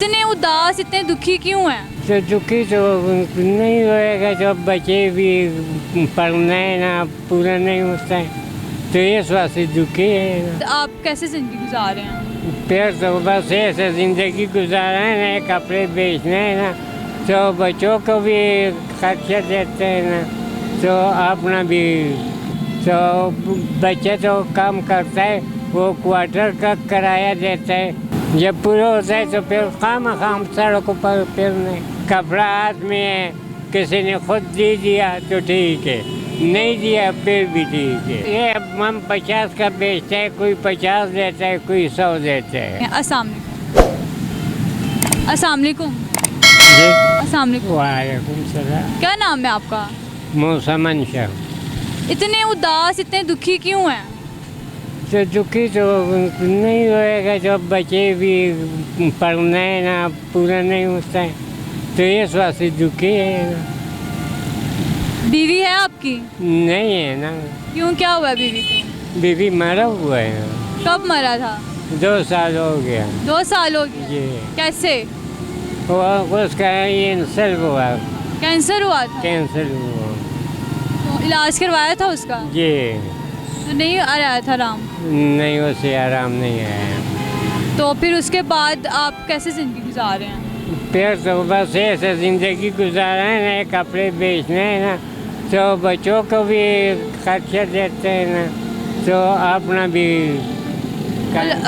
इतने उदास, इतने दुखी क्यों हैं? तो दुखी तो नहीं होएगा जब बच्चे भी पढ़ना है ना, पूरा नहीं होता है तो इस वास्ते दुखी है ना। तो आप कैसे जिंदगी गुजार रहे हैं? फिर तो बस ऐसे ज़िंदगी गुजारा है ना, कपड़े बेचना है ना, तो बच्चों को भी खर्चा देते हैं ना, तो अपना भी तो बच्चे तो काम करता है, वो क्वार्टर का किराया देता है। जब पूरा होता है तो फिर खाम सड़कों पर फिरने। कपड़ा हाथ में है, किसी ने खुद दे दिया तो ठीक है, नहीं दिया फिर भी ठीक है। ये हम 50 का बेचते हैं, कोई 50 देता है, कोई 100 देता है। अस्सलाम वालेकुम। जी अस्सलाम वालेकुम। वालेकुम सलाम। क्या नाम है आपका? मौसमन शाह। इतने उदास, इतने दुखी क्यों हैं? तो दुखी तो नहीं होएगा जब बच्चे भी पढ़ना है ना, पूरा नहीं होता है तो इस वास्ते दुखी है ना। बीवी है आपकी? नहीं है ना, क्यों, क्या हुआ है बीवी को? बीवी मरा हुआ है ना, कब मरा था? 2 साल हो गया। 2 साल हो गया? जी कैसे? वो उसका कैंसर हुआ। कैंसर हुआ था? कैंसर हुआ तो इलाज करवाया था उसका? जी। तो नहीं आ रहा था आराम? नहीं, उसे आराम नहीं आया। तो फिर उसके बाद आप कैसे ज़िंदगी गुजार रहे हैं? फिर तो बस ऐसे ज़िंदगी गुजारा है ना, कपड़े बेचना है ना, तो बच्चों को भी खर्चा देते हैं ना, तो अपना भी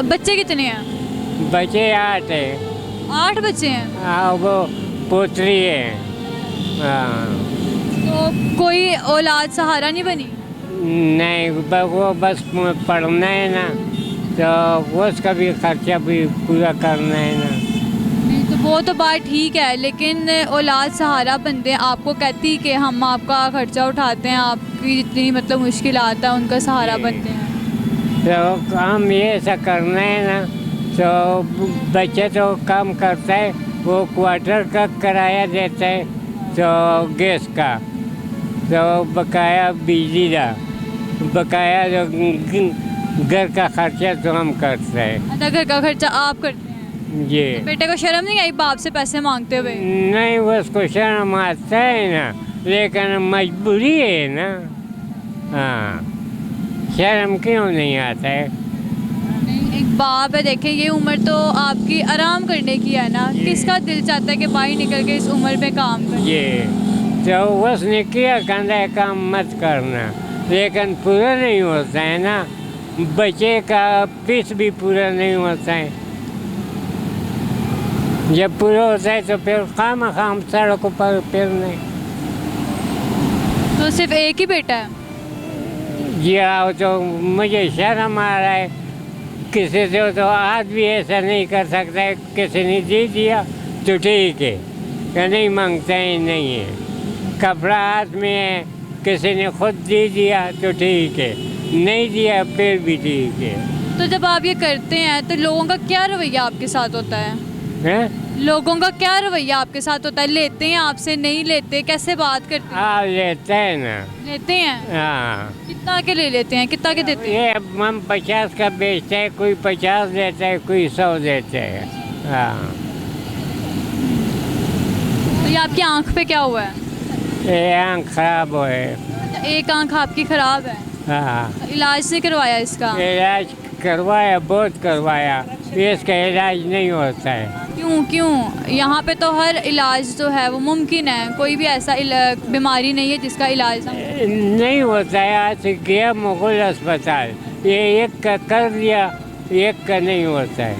बच्चे कितने हैं? बच्चे 8 है। 8 बच्चे हैं? हाँ, वो पोतरी है। हाँ। तो कोई औलाद सहारा नहीं बनी? नहीं, वो बस पढ़ना है ना, तो उसका भी खर्चा भी पूरा करना है ना। नहीं, तो वो तो बात ठीक है, लेकिन औलाद सहारा बनते हैं, आपको कहती कि हम आपका खर्चा उठाते हैं, आपकी जितनी मतलब मुश्किलात है उनका सहारा बनते हैं। तो काम ये ऐसा करना है ना, तो बच्चे तो काम करता है, वो क्वार्टर का किराया देता है, तो गैस का, तो बकाया बिजली का, बकाया जो घर का खर्चा तो हम करते हैं। अच्छा, घर का खर्चा आप करते हैं? जी। तो बेटे को शर्म नहीं आई बाप से पैसे मांगते हुए? नहीं, उसको शर्म आता है ना, लेकिन मजबूरी है ना। हाँ, शर्म क्यों नहीं आता है? एक बाप है, देखें ये उम्र तो आपकी आराम करने की है ना, किसका दिल चाहता है कि बाहर निकल के इस उम्र में काम करे? ये तो उसने किया, कहता है काम मत करना, लेकिन पूरा नहीं होता है ना, बच्चे का फीस भी पूरा नहीं होता है। जब पूरा होता है तो फिर खाम सड़कों पर फिरने। तो सिर्फ एक ही बेटा है? जी हाँ, तो मुझे शर्म आ रहा है, किसी से तो आज भी ऐसा नहीं कर सकता है, किसी ने दे दिया तो ठीक है, या नहीं मांगता है नहीं है, कपड़ा हाथ में है, किसी ने खुद दे दिया तो ठीक है, नहीं दिया फिर भी ठीक है। तो जब आप ये करते हैं तो लोगों का क्या रवैया आपके साथ होता है? हैं? लोगों का क्या रवैया आपके साथ होता है? लेते हैं आपसे, नहीं लेते, कैसे बात करते हैं? हाँ, लेते हैं ना। लेते हैं? हाँ, कितना के ले लेते हैं, कितना के देते हैं? ये हम 50 का बेचते हैं, कोई 50 देता है, कोई 100 देता है। हाँ। तो ये आपकी आंख पे क्या हुआ है? ये आँख खराब हो है। अच्छा, एक आंख आपकी खराब है? हाँ, तो इलाज नहीं करवाया इसका? इलाज करवाया, बहुत करवाया, इसका इलाज नहीं होता है। क्यों क्यों? यहाँ पे तो हर इलाज जो है वो मुमकिन है, कोई भी ऐसा बीमारी नहीं है जिसका इलाज ना हो। नहीं होता है। आज गया मुगल अस्पताल, ये एक का कर दिया, एक का नहीं होता है।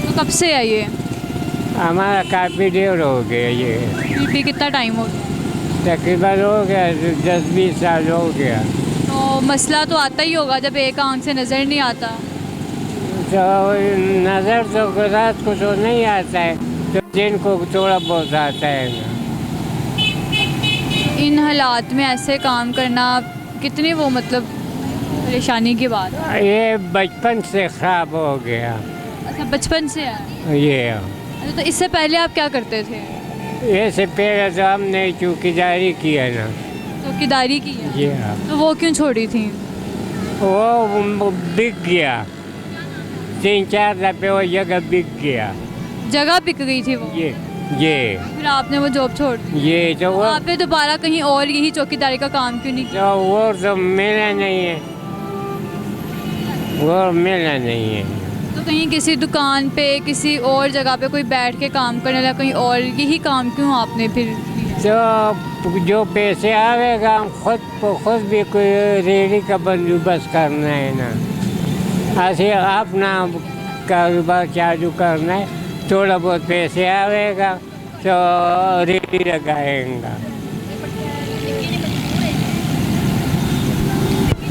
तो कब से है ये? हमारा काफ़ी देर हो गया, ये बीपी कितना टाइम हो गया? तकरीबन हो गया 10-20 साल हो गया। तो मसला तो आता ही होगा जब एक आंख से नज़र नहीं आता। तो नज़र तो रात को तो नहीं आता है, तो दिन को थोड़ा बहुत आता है ना। इन हालात में ऐसे काम करना कितनी वो मतलब परेशानी की बात है। ये बचपन से ख़राब हो गया। अच्छा, बचपन से है? ये अच्छा, तो इससे पहले आप क्या करते थे? से पहले तो हमने चौकीदारी किया ना। चौकीदारी की है? जी हाँ। तो वो क्यों छोड़ी थी? वो बिक गया, 3-4 दफ़े वो जगह बिक गया। जगह बिक गई थी वो, ये फिर आपने वो जॉब छोड़ दी। ये तो वो आपने दोबारा कहीं और यही चौकीदारी का काम क्यों नहीं किया? तो वो तो मिला नहीं है, वो मिला नहीं है। तो कहीं किसी दुकान पे किसी और जगह पे कोई बैठ के काम करने लगा, कहीं और यही काम क्यों आपने फिर किया? तो जो पैसे आवेगा खुद भी कोई रेडी का बंदोबस्त करना है ना, ऐसे अपना कारोबार चालू करना है, थोड़ा बहुत पैसे आवेगा तो रेडी लगाएगा।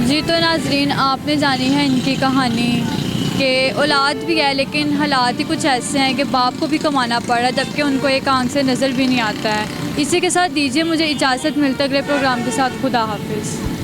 जी तो नाजरीन, आपने जानी है इनकी कहानी कि औलाद भी है लेकिन हालात ही कुछ ऐसे हैं कि बाप को भी कमाना पड़ रहा है, जबकि उनको एक आंख से नज़र भी नहीं आता है। इसी के साथ दीजिए मुझे इजाज़त, मिलते अगले प्रोग्राम के साथ। खुदा हाफिज़।